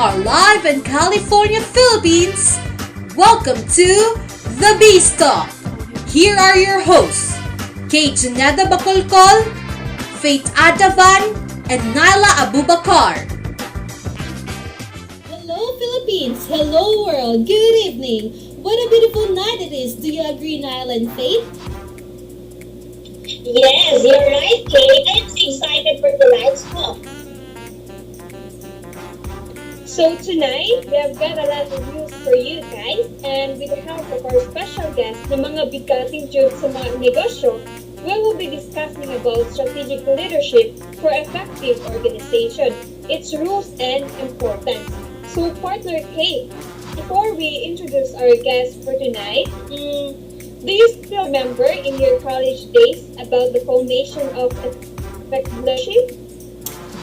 are live in California, Philippines. Welcome to The Beast Talk. Here are your hosts, Kate Juneda Bacolcol, Faith Adavan, and Naila Abubakar. Hello Philippines! Hello world! Good evening! What a beautiful night it is! Do you agree, Naila and Faith? Yes, you're right, Kate. I'm so excited for tonight's talk. So tonight, we have got a lot of news for you guys, and with the help of our special guest, na mga bigating tube sa mga negosyo, we will be discussing about strategic leadership for effective organization, its rules and importance. So partner Kate, before we introduce our guest for tonight, do you still remember in your college days about the foundation of effective leadership?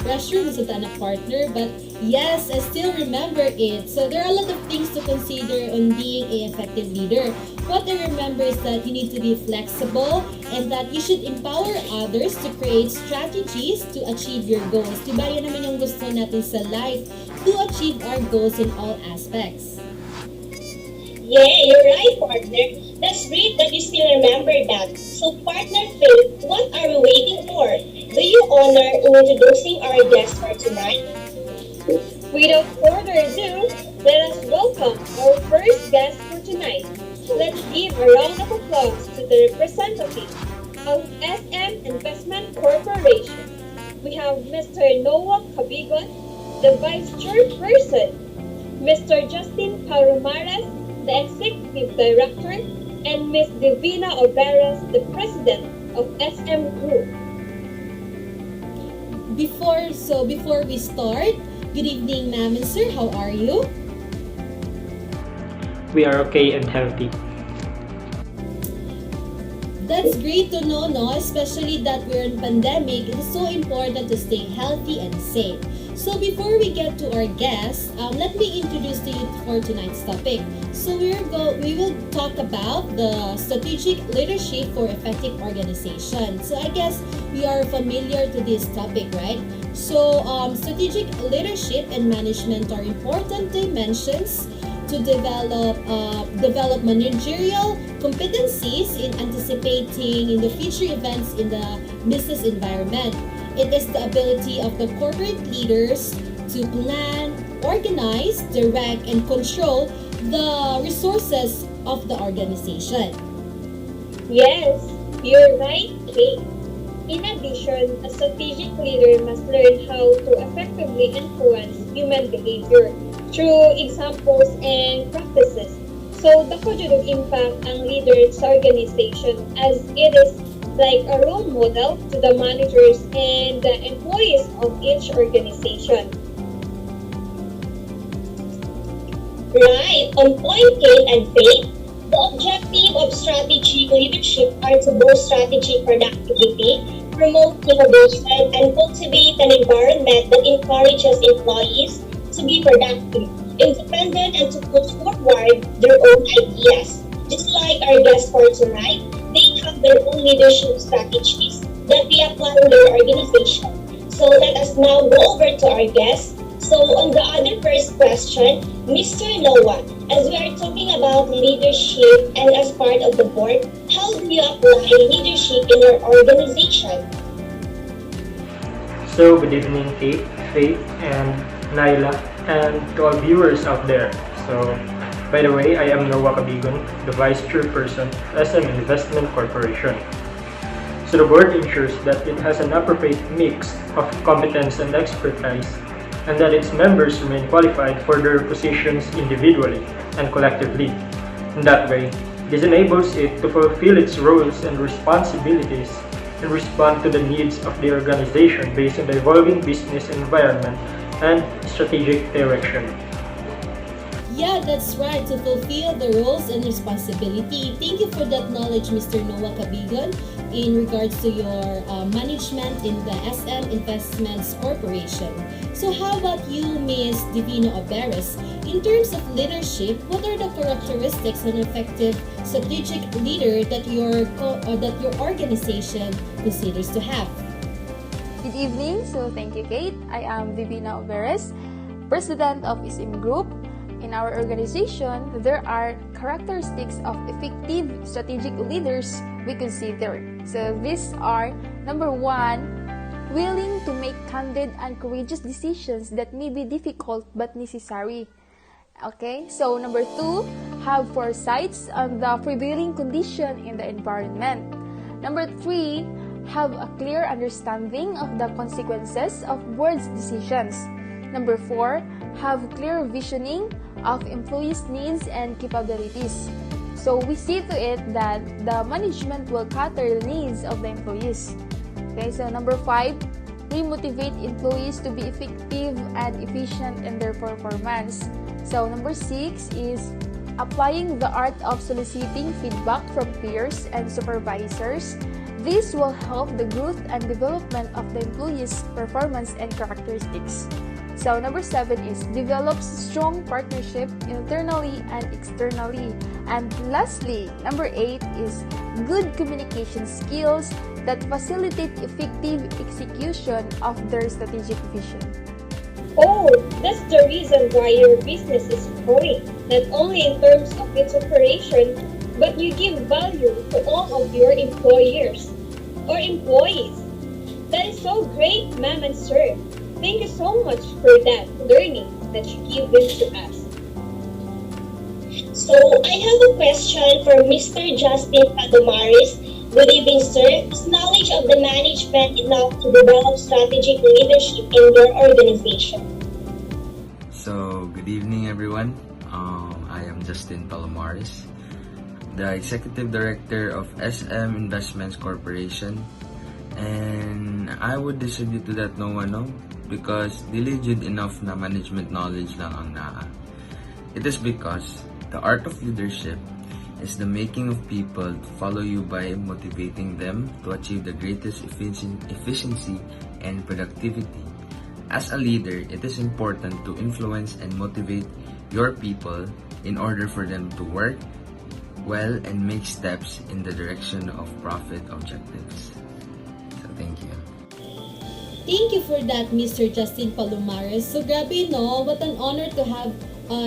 Restroom is a ton of partner, but yes, I still remember it. So there are a lot of things to consider on being an effective leader. What I remember is that you need to be flexible and that you should empower others to create strategies to achieve your goals. Diba yun naman yung gusto natin sa life, to achieve our goals in all aspects. Yeah, you're right, partner. That's great that you still remember that. So, partner Faith, what are we waiting for? Do you honor in introducing our guest for tonight? Without further ado, let us welcome our first guest for tonight. Let's give a round of applause to the representative of SM Investment Corporation. We have Mr. Noah Cabigon, the Vice Chairperson, Mr. Justin Parumares, the Executive Director, and Ms. Divina Oberas, the President of SM Group. Before we start, good evening, ma'am and sir. How are you? We are okay and healthy. That's great to know, no? Especially that we're in pandemic. It is so important to stay healthy and safe. So before we get to our guest, let me introduce to you for tonight's topic. So we will talk about the strategic leadership for effective organization. So I guess we are familiar to this topic, right? So strategic leadership and management are important dimensions to develop managerial competencies in anticipating in the future events in the business environment. It is the ability of the corporate leaders to plan, organize, direct, and control the resources of the organization. Yes, you're right, Kate. In addition, a strategic leader must learn how to effectively influence human behavior through examples and practices. So, dako jud impact ang leader sa organization as it is like a role model to the managers and the employees of each organization. Right, on point, Kate and Faith, the objective of strategic leadership are to boost strategic productivity, promote innovation, and cultivate an environment that encourages employees to be productive, independent, and to put forward their own ideas. Just like our guest for tonight, they have their own leadership strategies that they apply in their organization. So let us now go over to our guest. So on the other first question, Mr. Noah, as we are talking about leadership and as part of the board, how do you apply leadership in your organization? So, good evening, Kate, Faith, and Naila, and to all viewers out there. So, by the way, I am Noah Cabigon, the Vice Chairperson, SM Investment Corporation. So the board ensures that it has an appropriate mix of competence and expertise, and that its members remain qualified for their positions individually and collectively. In that way, this enables it to fulfill its roles and responsibilities and respond to the needs of the organization based on the evolving business environment and strategic direction. Yeah, that's right. To fulfill the roles and responsibility. Thank you for that knowledge, Mr. Noah Cabigon, in regards to your management in the SM Investments Corporation. So how about you, Ms. Divina Oberas? In terms of leadership, what are the characteristics of an effective strategic leader that your organization considers to have? Good evening. So thank you, Kate. I am Divina Oberes, president of SM Group. In our organization, there are characteristics of effective strategic leaders we consider. So these are: number 1, willing to make candid and courageous decisions that may be difficult but necessary. Okay, so number 2, have foresights on the prevailing condition in the environment. Number 3, have a clear understanding of the consequences of board's decisions. Number 4, have clear visioning of employees' needs and capabilities. So we see to it that the management will cater the needs of the employees. Okay, so number 5, re-motivate employees to be effective and efficient in their performance. So number 6 is applying the art of soliciting feedback from peers and supervisors. This will help the growth and development of the employees' performance and characteristics. So number 7 is develops strong partnership internally and externally. And lastly, number 8 is good communication skills that facilitate effective execution of their strategic vision. Oh, that's the reason why your business is growing, not only in terms of its operation, but you give value to all of your employers or employees. That is so great, ma'am and sir. Thank you so much for that learning that you give them to us. So, I have a question for Mr. Justin Palomares. Good evening, sir. Is knowledge of the management enough to develop strategic leadership in your organization? So, good evening, everyone. I am Justin Palomares, the Executive Director of SM Investments Corporation. And I would distribute to that no one know because diligent enough na management knowledge lang ang naa. It is because the art of leadership is the making of people to follow you by motivating them to achieve the greatest efficiency and productivity. As a leader, it is important to influence and motivate your people in order for them to work well and make steps in the direction of profit objectives. So, thank you. Thank you for that, Mr. Justin Palomares. So grabe, no? What an honor to have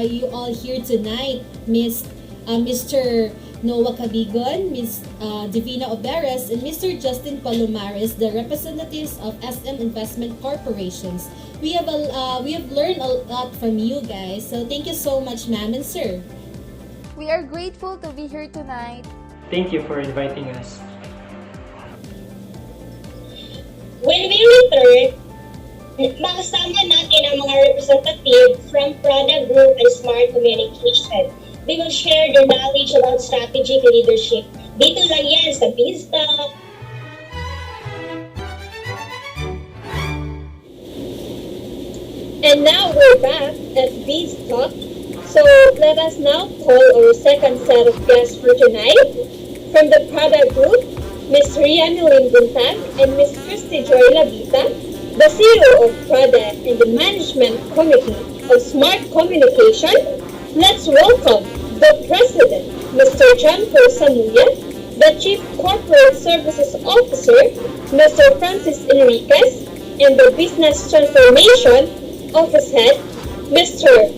you all here tonight, Mr. Noah Cabigon, Ms. Divina Oberes, and Mr. Justin Palomares, the representatives of SM Investment Corporations. We have learned a lot from you guys. So thank you so much, ma'am and sir. We are grateful to be here tonight. Thank you for inviting us. When we return, makasama natin ang mga representative from Prada Group and Smart Communication. They will share their knowledge about strategic leadership. Dito lang yan sa BizTalk. And now we're back at BizTalk. So let us now call our second set of guests for tonight. From the Prada Group, Ms. Rianne Buntag and Ms. Christy Joy Labita, the CEO of Prada and the Management Committee of Smart Communication. Let's welcome the President, Mr. John Paul Samuya, the Chief Corporate Services Officer, Mr. Francis Enriquez, and the Business Transformation Office Head, Mr.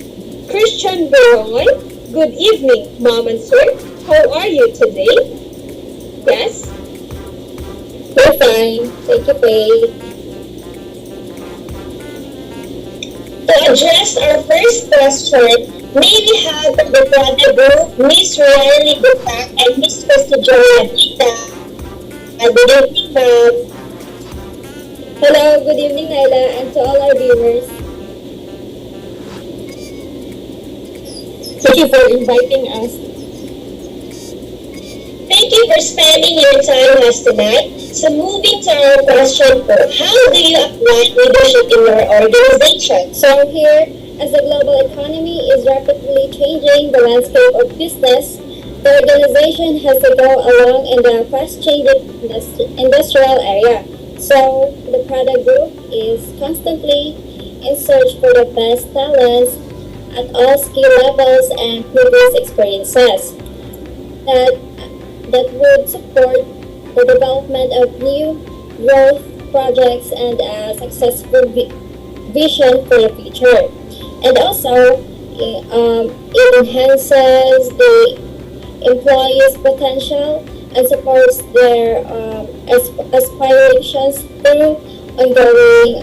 Christian Berongoy. Good evening, Ma'am and Sir. How are you today? Yes? We're fine. Thank you, Faye. To address our first question, may we have the Prada Group, Ms. Rianne Buntag and Ms. Christy Joy Labita. Good evening, ma'am. Hello, good evening, Naila, and to all our viewers. Thank you for inviting us. Thank you for spending your time with us tonight. So moving to our question po, how do you apply leadership in your organization? So here, as the global economy is rapidly changing the landscape of business, the organization has to go along in the fast-changing industrial area. So the Prada Group is constantly in search for the best talents at all skill levels and previous experiences that would support the development of new growth projects and a successful vision for the future. And also, it enhances the employees' potential and supports their aspirations through ongoing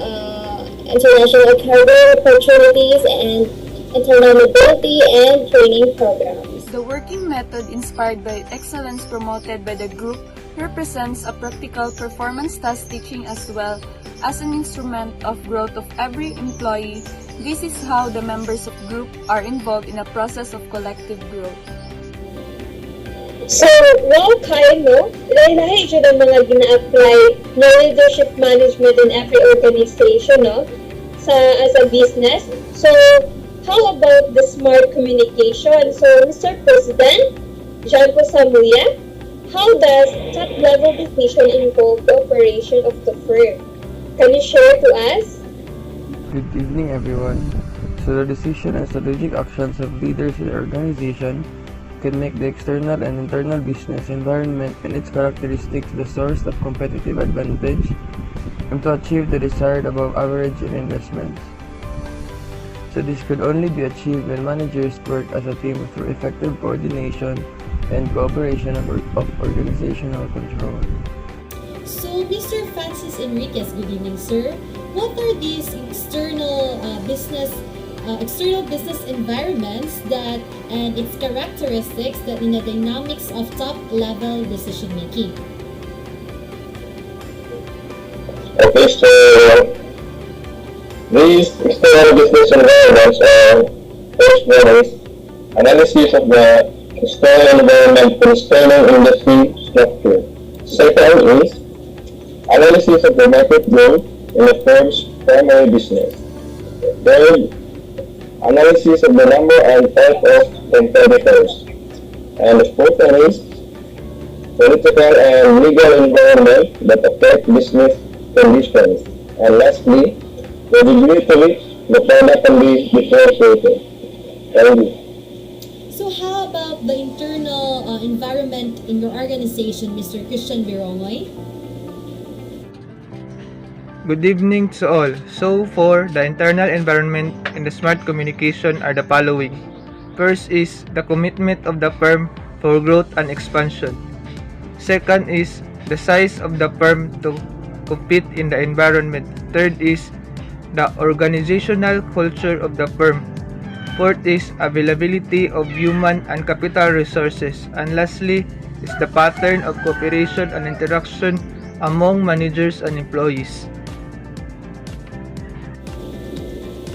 international career opportunities and internal mobility and training programs. The working method inspired by excellence promoted by the group represents a practical performance task teaching as well as an instrument of growth of every employee. This is how the members of group are involved in a process of collective growth. So, wow, kayo, no? Lahi-lahi siya ng mga gina-apply na leadership management in every organization, no? As a business. So, how about the smart communication? So, Mr. President, Janko Samuya, how does top-level decision involve the operation of the firm? Can you share to us? Good evening, everyone. So the decision and strategic actions of leaders in the organization can make the external and internal business environment and its characteristics the source of competitive advantage and to achieve the desired above average in investments. So this could only be achieved when managers work as a team through effective coordination and cooperation of organizational control. So, Mr. Francis Enriquez, good evening, sir. What are these external business environments that and its characteristics that in the dynamics of top-level decision making? Okay, so these external business environments are first one is analysis of the external environment concerning industry structure. Second is analysis of the market growth in the firm's primary business. Third, analysis of the number and type of competitors. And the fourth one is political and legal environment that affect business conditions. And lastly, the degree to which the product can be differentiated. Thank you. So, how about the internal environment in your organization, Mr. Christian Birongoy? Good evening to all. So for the internal environment and the smart communication are the following. First is the commitment of the firm for growth and expansion. Second is the size of the firm to compete in the environment. Third is the organizational culture of the firm. Fourth is availability of human and capital resources. And lastly is the pattern of cooperation and interaction among managers and employees.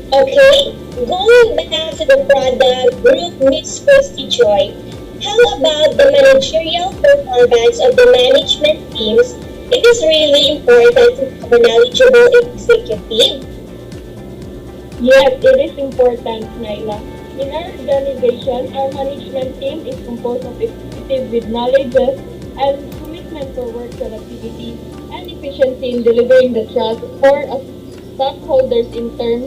Okay, going back to the product group, Miss Christy Choi, how about the managerial performance of the management teams? It is really important to have a knowledgeable executive. Yes, it is important, Naila. In our organization, our management team is composed of executives with knowledge and commitment for work productivity and efficiency in delivering the trust for stockholders in terms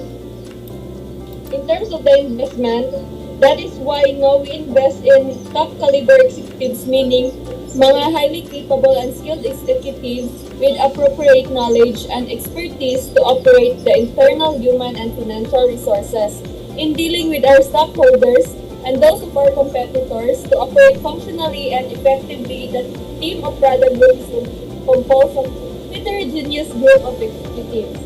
of the investment. That is why we invest in top caliber executives, meaning mga highly capable and skilled executives with appropriate knowledge and expertise to operate the internal human and financial resources in dealing with our stockholders and those of our competitors to operate functionally and effectively. The team of product groups is composed of heterogeneous group of executives.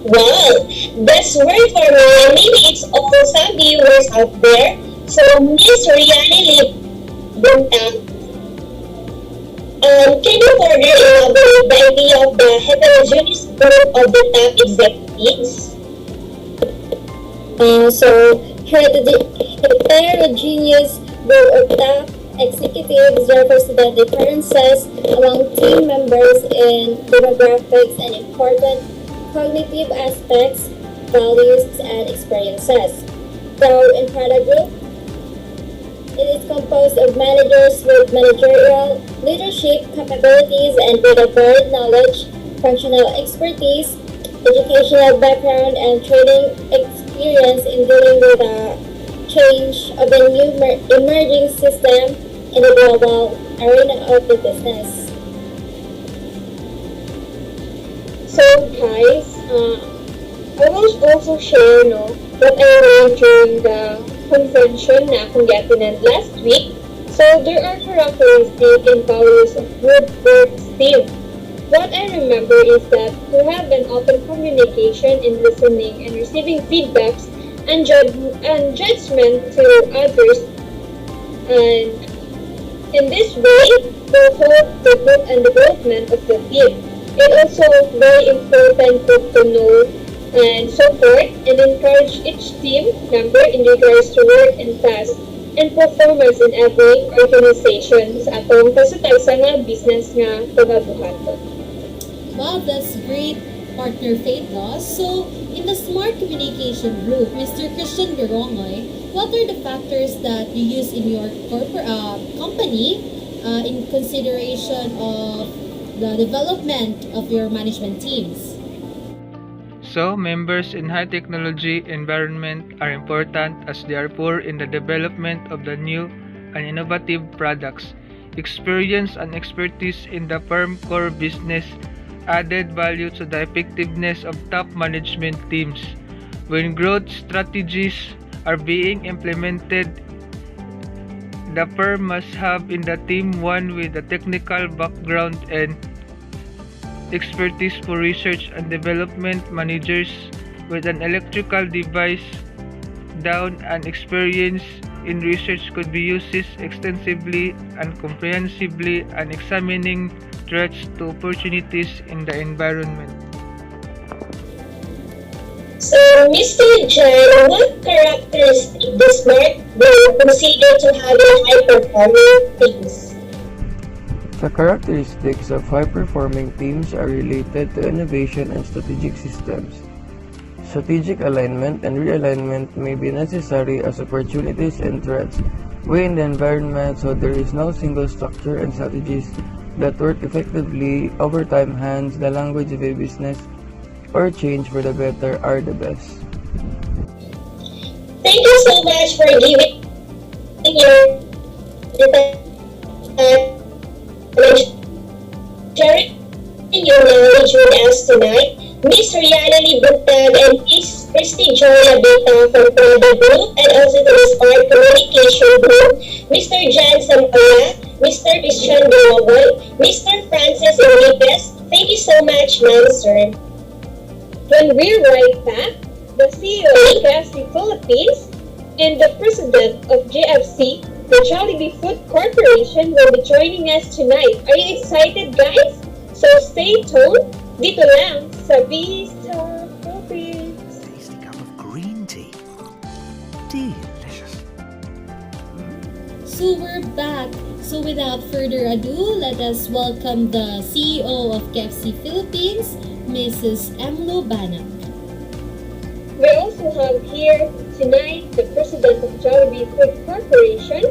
Wow, that's word for me. Maybe it's all some viewers out there. So, Miss Rihanna Bunta, can you further elaborate the idea of the heterogeneous group of the top executives? Heterogeneous group of top executives refers to the differences among team members in demographics and important cognitive aspects, values, and experiences. So, in product group, it is composed of managers with managerial leadership capabilities and with a broad knowledge, functional expertise, educational background, and training experience in dealing with the change of the new emerging system in the global arena of the business. So guys, I will also share what I learned during the convention na akong attended last week. So there are characteristics and values of good work team. What I remember is that to have an open communication in listening and receiving feedbacks and judgment to others, and in this way will help the growth and development of the team. It also very important to know and support and encourage each team member in regards to work and tasks and performance in every organization sa atong kasutay sa nga business nga pagabuhaton. Wow, that's great, partner Faith Ross. So, in the Smart Communication Group, Mr. Christian Garongoy, what are the factors that you use in your company in consideration of the development of your management teams? So, members in high technology environment are important as they are poor in the development of the new and innovative products. Experience and expertise in the firm core business added value to the effectiveness of top management teams. When growth strategies are being implemented, the firm must have in the team one with a technical background and expertise for research and development, managers with an electrical device down and experience in research could be used extensively and comprehensively and examining threats to opportunities in the environment. So, Mr. Jan, what characteristic does Smart will consider to have a high-performing teams? The characteristics of high-performing teams are related to innovation and strategic systems. Strategic alignment and realignment may be necessary as opportunities and threats weigh in the environment, so there is no single structure and strategies that work effectively over time. Hence, the language of a business or change for the better are the best. Thank you so much for giving your sharing your knowledge with us tonight. Ms. Rihanna Lee Buntag and Ms. Christy Joya Beta from Prada Group and also to the Smart Communication Group, Mr. Jan Sampaya, Mr. Christian Garogoy, Mr. Francis Enriquez. Thank you so much, ma'am, sir. When we're right back, the CEO of KFC Philippines and the President of JFC, the Jollibee Food Corporation, will be joining us tonight. Are you excited, guys? So stay tuned. Dito lang sa Vista Philippines. Tasty cup of green tea. Delicious. So we're back. So without further ado, let us welcome the CEO of KFC Philippines, Mrs. Emlo Banak. We also have here tonight the President of Jollibee Food Corporation,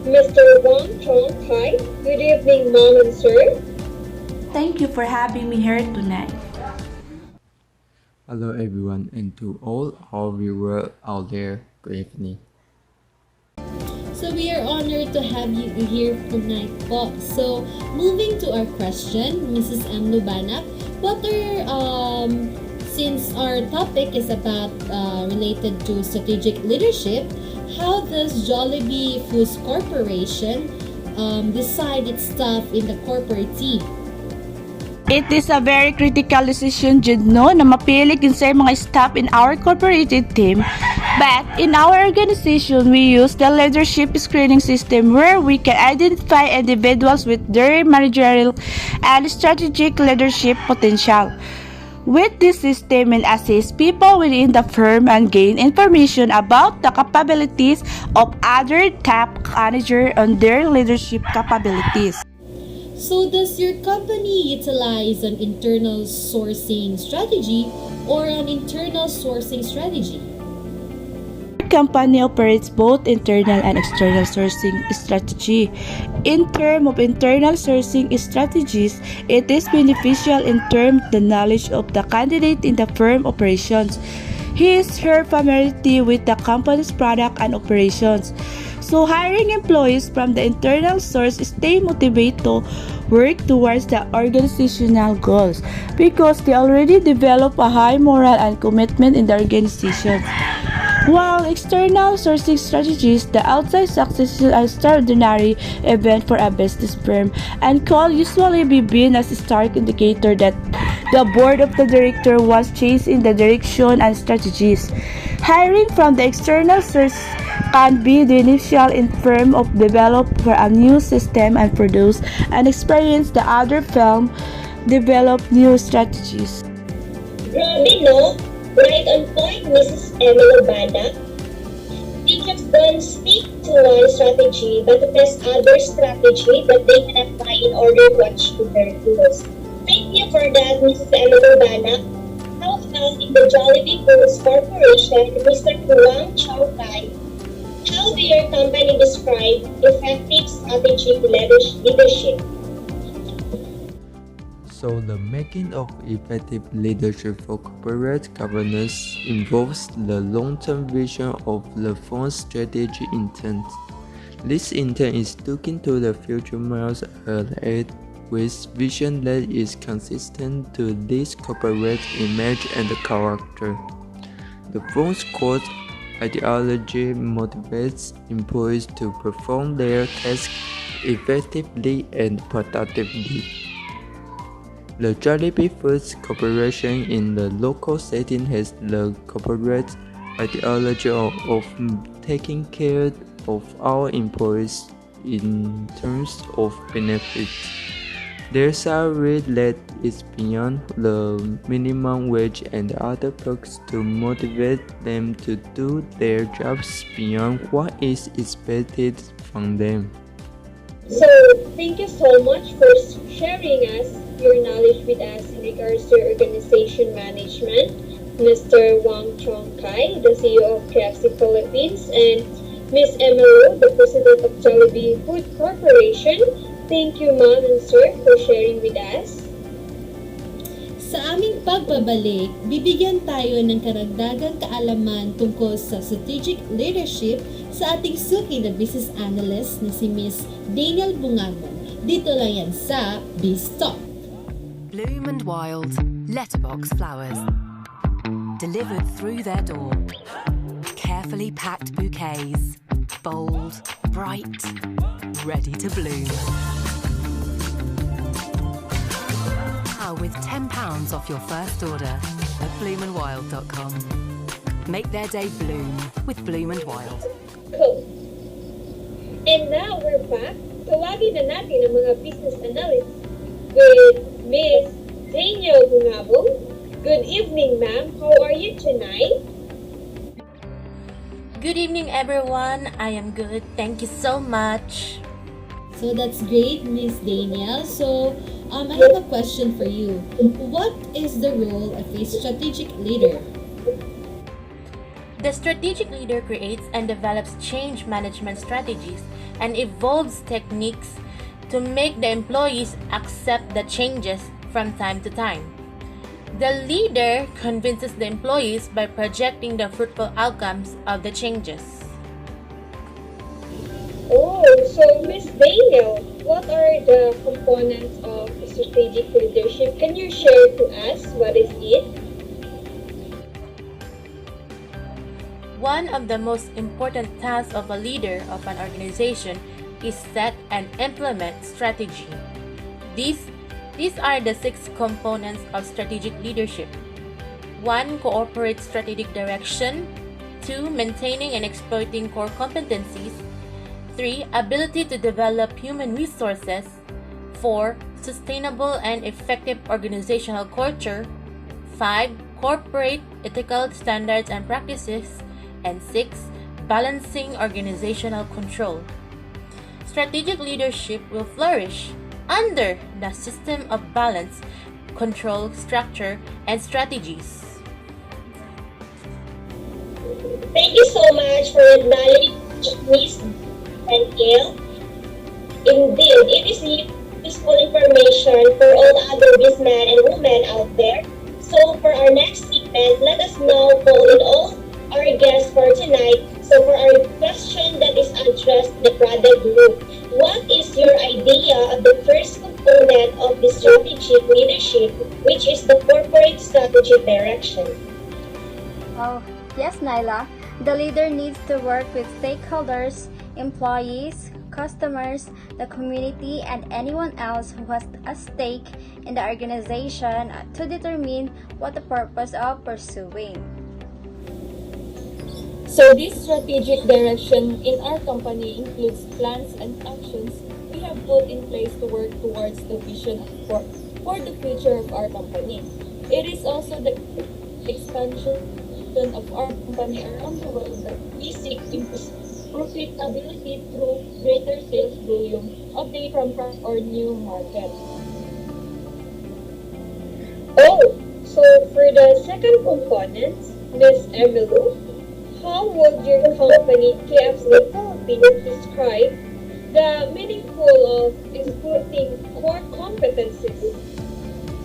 Mr. Wong Chong Tai. Good evening, Mom and Sir. Thank you for having me here tonight. Hello everyone, and to all our viewers out there, good evening. So we are honored to have you here tonight po. So moving to our question, Mrs. Emlo Banak, what are since our topic is about related to strategic leadership, how does Jollibee Foods Corporation decide its staff in the corporate team? It is a very critical decision, Jude, no, na mapili kinsa mga staff in our corporated team. But in our organization, we use the leadership screening system where we can identify individuals with their managerial and strategic leadership potential. With this system, we assist people within the firm and gain information about the capabilities of other top managers and their leadership capabilities. So does your company utilize an internal sourcing strategy or an internal sourcing strategy? Our company operates both internal and external sourcing strategy. In terms of internal sourcing strategies, it is beneficial in terms of the knowledge of the candidate in the firm operations. His/her familiarity with the company's product and operations. Also, hiring employees from the internal source stay motivated to work towards the organizational goals because they already develop a high moral and commitment in the organization. While external sourcing strategies, the outside success is an extraordinary event for a business firm and can usually be seen as a stark indicator that the board of the director was changed in the direction and strategies. Hiring from the external source can be the initial in firm of develop for a new system and produce and experience the other firm develop new strategies. Grabe, no? Right on point, Mrs. Emily Banda. They just don't stick to one strategy, but to test other strategy that they can apply in order to achieve their goals. Thank you for that, Mrs. Emily Banda. How about in the Jollibee Foods Corporation, Mr. Huang Chao Kai? How do your company describe effective strategic leadership? So the making of effective leadership for corporate governance involves the long-term vision of the firm's strategy intent. This intent is looking to the future miles ahead with vision that is consistent to this corporate image and character. The firm's core ideology motivates employees to perform their tasks effectively and productively. The Jollibee Foods Corporation in the local setting has the corporate ideology of taking care of our employees in terms of benefits. Their salary that is beyond the minimum wage and other perks to motivate them to do their jobs beyond what is expected from them. So, thank you so much for sharing us your knowledge with us in regards to organization management, Mr. Wang Chong Kai, the CEO of KFC Philippines, and Ms. Emma Ro, the President of Jollibee Food Corporation. Thank you, ma'am and sir, for sharing with us. Sa aming pagbabalik, bibigyan tayo ng karagdagang kaalaman tungkol sa strategic leadership sa ating suki na business analyst na si Ms. Daniel Bungamon. Dito lang yan sa BizTalk. Bloom and Wild letterbox flowers delivered through their door. Carefully packed bouquets, bold, bright, ready to bloom. Now with £10 off your first order at bloomandwild.com. Make their day bloom with Bloom and Wild. Cool. And now we're back. Tawagin na natin ang mga business analysts with Ms. Daniel Bungabong. Good evening, ma'am. How are you tonight? Good evening, everyone. I am good. Thank you so much. So that's great, Miss Daniel. So I have a question for you. What is the role of a strategic leader? The strategic leader creates and develops change management strategies and evolves techniques to make the employees accept the changes from time to time. The leader convinces the employees by projecting the fruitful outcomes of the changes. Oh, so Ms. Daniel, what are the components of strategic leadership? Can you share to us what is it? One of the most important tasks of a leader of an organization is set and implement strategy. These are the 6 components of strategic leadership. 1. Cooperate strategic direction. 2. Maintaining and exploiting core competencies. 3. Ability to develop human resources. 4. Sustainable and effective organizational culture. 5. Corporate ethical standards and practices. And 6. Balancing organizational control. Strategic leadership will flourish under the system of balance, control, structure, and strategies. Thank you so much for your knowledge, Ms. Daniel. Indeed, it is useful information for all other businessmen and women out there. So for our next segment, let us now call in all our guests for tonight So for our question that is addressed to the product group, what is your idea of the first component of the strategic leadership, which is the corporate strategic direction? Oh, yes, Nyla. The leader needs to work with stakeholders, employees, customers, the community, and anyone else who has a stake in the organization to determine what the purpose of pursuing. So this strategic direction in our company includes plans and actions we have put in place to work towards the vision for the future of our company. It is also the expansion of our company around the world that we seek to improve profitability through greater sales volume, update from current or new market. Oh, so for the second component, Ms. Emilu, how would your company, KFC Philippines, describe the meaningful of exploiting core competencies?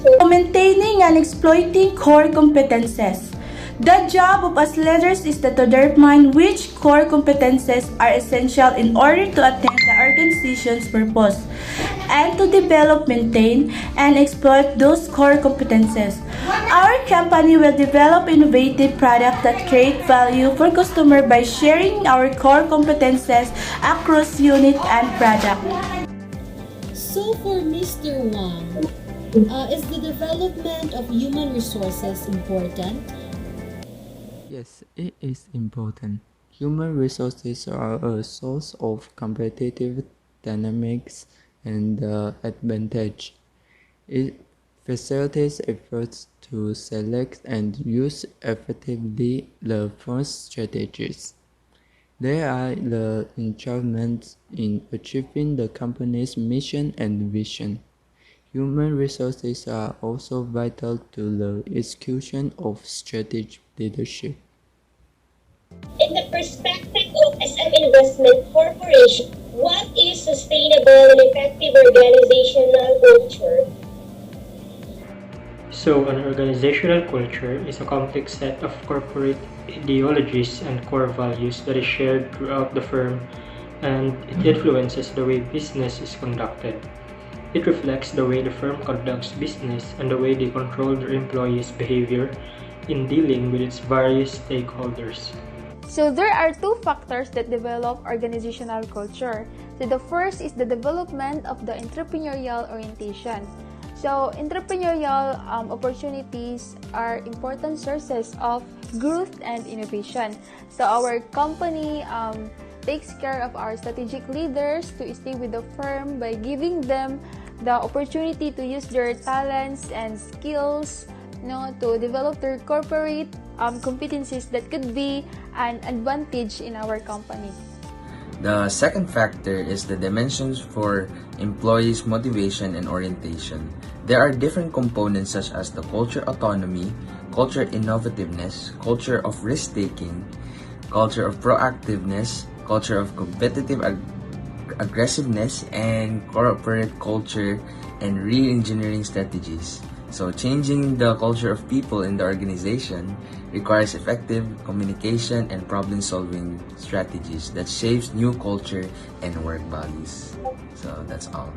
So, maintaining and exploiting core competences. The job of us leaders is to determine which core competences are essential in order to attain the organization's purpose and to develop, maintain, and exploit those core competences. Our company will develop innovative products that create value for customers by sharing our core competences across unit and product. So for Mr. Wang, is the development of human resources important? Yes, it is important. Human resources are a source of competitive dynamics and advantage. It facilitates efforts to select and use effectively the first strategies. They are the instruments in achieving the company's mission and vision. Human resources are also vital to the execution of strategic leadership. In the perspective of SM Investment Corporation, what is sustainable and effective organizational culture? So, an organizational culture is a complex set of corporate ideologies and core values that is shared throughout the firm, and it influences the way business is conducted. It reflects the way the firm conducts business and the way they control their employees' behavior in dealing with its various stakeholders. So there are two factors that develop organizational culture. So the first is the development of the entrepreneurial orientation. So entrepreneurial opportunities are important sources of growth and innovation. So our company takes care of our strategic leaders to stay with the firm by giving them the opportunity to use their talents and skills, to develop their corporate competencies that could be an advantage in our company. The second factor is the dimensions for employees' motivation and orientation. There are different components such as the culture autonomy, culture innovativeness, culture of risk-taking, culture of proactiveness, culture of competitive aggressiveness, and corporate culture and re-engineering strategies. So changing the culture of people in the organization requires effective communication and problem-solving strategies that shapes new culture and work values. So that's all.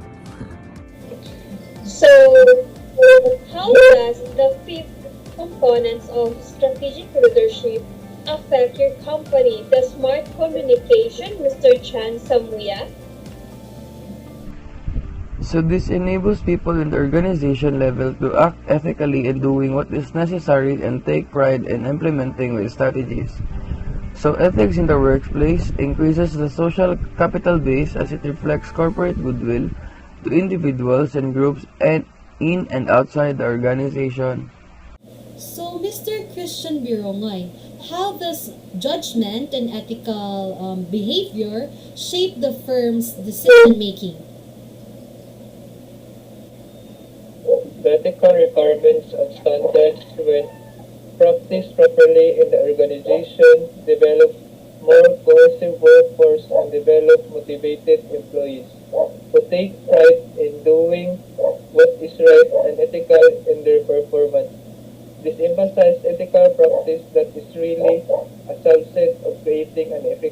So, how does the fifth components of strategic leadership affect your company? The smart communication, Mr. Chan Samuya? So this enables people in the organization level to act ethically in doing what is necessary and take pride in implementing the strategies. So ethics in the workplace increases the social capital base as it reflects corporate goodwill to individuals and groups and in and outside the organization. So, Mr. Christian Birongoy, how does judgment and ethical behavior shape the firm's decision making? The ethical requirements and standards, when practiced properly in the organization, develop more cohesive workforce and develop motivated employees who take pride in doing what is right and ethical in their performance. This emphasizes ethical practice that is really a subset of creating an effective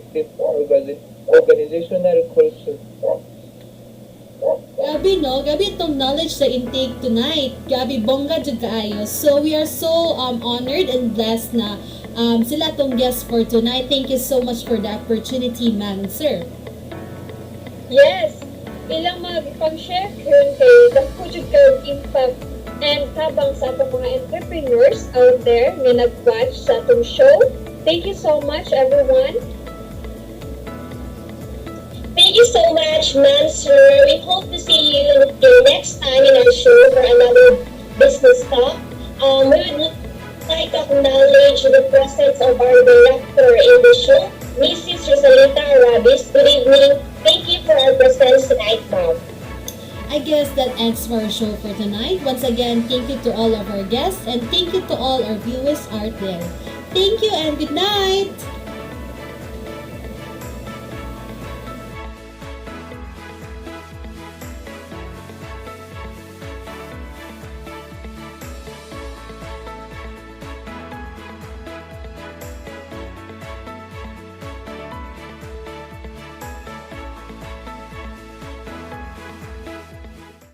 grabe itong knowledge sa intake tonight. Grabe, bongga jud kaayo. So, we are so honored and blessed na sila tong guests for tonight. Thank you so much for the opportunity, ma'am and sir. Yes, ilang mag-pang-share yun kay dako jud kay impact and tabang sa atong mga entrepreneurs out there nga nag-watch sa atong show. Thank you so much, everyone. Thank you so much, ma'am, sir. We hope to see you next time in our show for another business talk. We would like to acknowledge the presence of our director in the show, Mrs. Rosalita Arabis. Good evening. Thank you for our presence tonight, ma'am. I guess that ends for our show for tonight. Once again, thank you to all of our guests and thank you to all our viewers out there. Thank you and good night!